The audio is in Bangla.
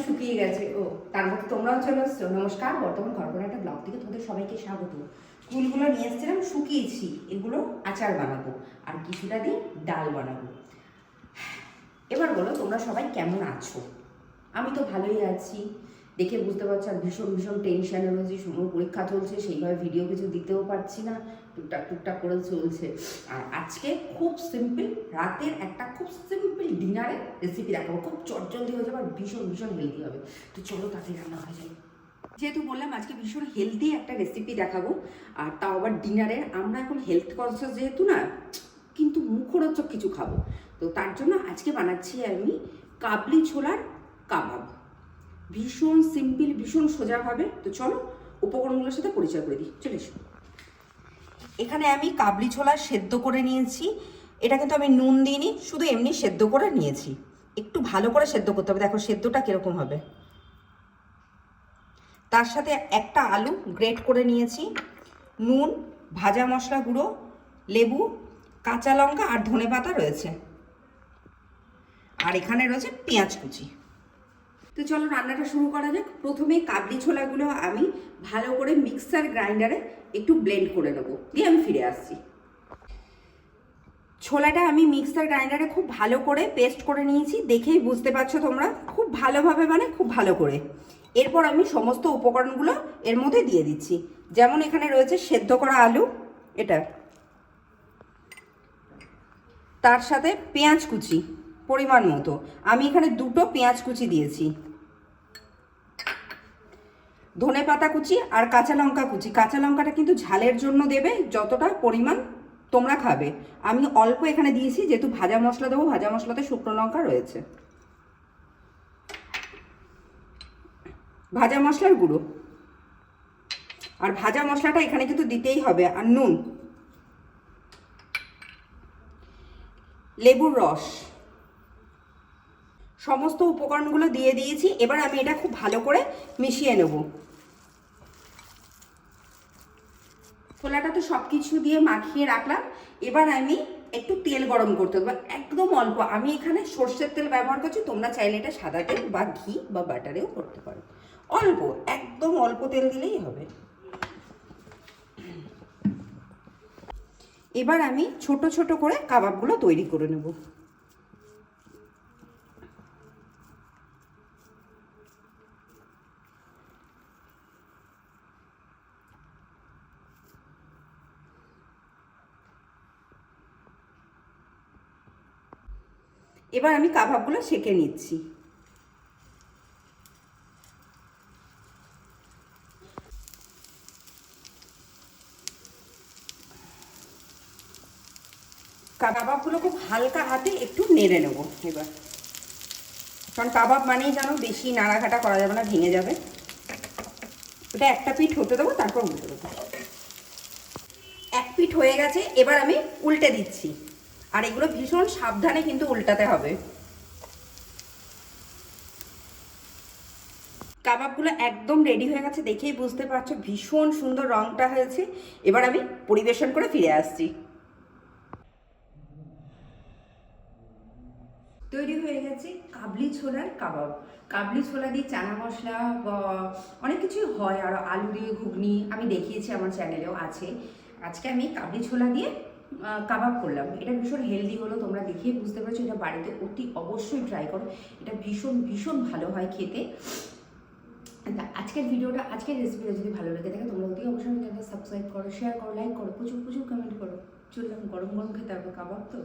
শুকিয়ে গেছে। ও তার মধ্যে তোমরাও চলে এসছো। নমস্কার, বর্তমান ঘরকোনা একটা ব্লগ থেকে তোমাদের সবাইকে স্বাগত। কুলগুলো নিয়ে এসেছিলাম, শুকিয়েছি, এগুলো আচার বানাবো আর কিছুটা দিয়ে ডাল বানাবো। এবার বলো তোমরা সবাই কেমন আছো? আমি তো ভালোই আছি, দেখে বুঝতে পারছো। আর ভীষণ ভীষণ টেনশানে রয়েছে, সময় পরীক্ষা চলছে, সেইভাবে ভিডিও কিছু দিতেও পারছি না, টুকটাক টুকটাক করে চলছে। আর আজকে খুব সিম্পল রাতের একটা খুব সিম্পল ডিনারের রেসিপি দেখাবো, খুব চটজলদি হয়ে যাবে আর ভীষণ ভীষণ হেলদি হবে। তো চলো তাতে রান্না হয়ে যায়। যেহেতু বললাম আজকে ভীষণ হেলদি একটা রেসিপি দেখাবো, আর তাও আবার ডিনারের। আমরা এখন হেলথ কনসিয়াস যেহেতু না, কিন্তু মুখরোচক কিছু খাবো। তো তার জন্য আজকে বানাচ্ছি আমি কাবলি ছোলার কাবাব। ভীষণ সিম্পল, ভীষণ সোজাভাবে। তো চলো উপকরণগুলোর সাথে পরিচয় করে দিই, চলে এসো। এখানে আমি কাবলি ছোলা সেদ্ধ করে নিয়েছি। এটা কিন্তু আমি নুন দিইনি, শুধু এমনি সেদ্ধ করে নিয়েছি। একটু ভালো করে সেদ্ধ করতে হবে, দেখো সেদ্ধটা কীরকম হবে। তার সাথে একটা আলু গ্রেট করে নিয়েছি, নুন, ভাজা মশলা গুঁড়ো, লেবু, কাঁচা লঙ্কা আর ধনেপাতা রয়েছে, আর এখানে রয়েছে পেঁয়াজ কুচি। তো চলো রান্নাটা শুরু করা যাক। প্রথমে কাবলি ছোলাগুলো আমি ভালো করে মিক্সার গ্রাইন্ডারে একটু ব্লেন্ড করে নেবো, দিয়ে আমি ফিরে আসছি। ছোলাটা আমি মিক্সার গ্রাইন্ডারে খুব ভালো করে পেস্ট করে নিয়েছি, দেখেই বুঝতে পারছো তোমরা, খুব ভালোভাবে, মানে খুব ভালো করে। এরপর আমি সমস্ত উপকরণগুলো এর মধ্যে দিয়ে দিচ্ছি। যেমন এখানে রয়েছে সেদ্ধ করা আলু, এটা, তার সাথে পেঁয়াজ কুচি পরিমাণ মতো, আমি এখানে 2টো পেঁয়াজ কুচি দিয়েছি, ধনেপাতা কুচি আর কাঁচা লঙ্কা কুচি। কাঁচা লঙ্কাটা কিন্তু ঝালের জন্য দেবে, যতটা পরিমাণ তোমরা খাবে। আমি অল্প এখানে দিয়েছি, যেহেতু ভাজা মশলা দেবো, ভাজা মশলাতে শুকনো লঙ্কা রয়েছে। ভাজা মশলার গুঁড়ো, আর ভাজা মশলাটা এখানে কিন্তু দিতেই হবে, আর নুন, লেবুর রস, সমস্ত উপকরণগুলো দিয়ে দিয়েছি। এবার আমি এটা খুব ভালো করে মিশিয়ে নেব। ছোলাটা তো সব কিছু দিয়ে মাখিয়ে রাখলাম। এবার আমি একটু তেল গরম করতে হবে, একদম অল্প। আমি এখানে সর্ষের তেল ব্যবহার করছি, তোমরা চাইলে এটা সাদা তেল বা ঘি বা বাটারেও করতে পারো। অল্প, একদম অল্প তেল দিলেই হবে। এবার আমি ছোট ছোট করে কাবাবগুলো তৈরি করে নেব। এবার আমি কাবাবগুলো সেঁকে নিচ্ছি। কাবাবগুলো খুব হালকা হাতে একটু নেড়ে নেব এবার, কারণ কাবাব মানেই জানো বেশি নাড়াঘাটা করা যাবে না, ভেঙে যাবে। ওটা একটা পিঠ হতে দেবো, তারপর উল্টে দেবো। এক পিঠ হয়ে গেছে, এবার আমি উল্টে দিচ্ছি। আর এগুলো ভীষণ সাবধানে কিন্তু উল্টাতে হবে। কাবাবগুলো একদম রেডি হয়ে গেছে, দেখেই বুঝতে পারছো ভীষণ সুন্দর রংটা হয়েছে। এবার আমি পরিবেশন করে ফিরে আসছি। তৈরি হয়ে গেছে কাবলি ছোলার কাবাব। কাবলি ছোলা দিয়ে চানা মশলা বা অনেক কিছুই হয়, আর আলু দিয়ে ঘুগনি আমি দেখিয়েছি, আমার চ্যানেলেও আছে। আজকে আমি কাবলি ছোলা দিয়ে কাবাব করলাম। এটা ভীষণ হেলদি হলো, তোমরা দেখেই বুঝতে পারছো। এটা বাড়িতে অতি অবশ্যই ট্রাই করো, এটা ভীষণ ভীষণ ভালো হয় খেতে। আজকের ভিডিওটা, আজকের রেসিপিটা যদি ভালো লেগে থাকে, তোমরা অতি অবশ্যই সাবস্ক্রাইব করো, শেয়ার করো, লাইক করো, প্রচুর প্রচুর কমেন্ট করো। চললাম, গরম গরম খেতে হবে কাবাব তো।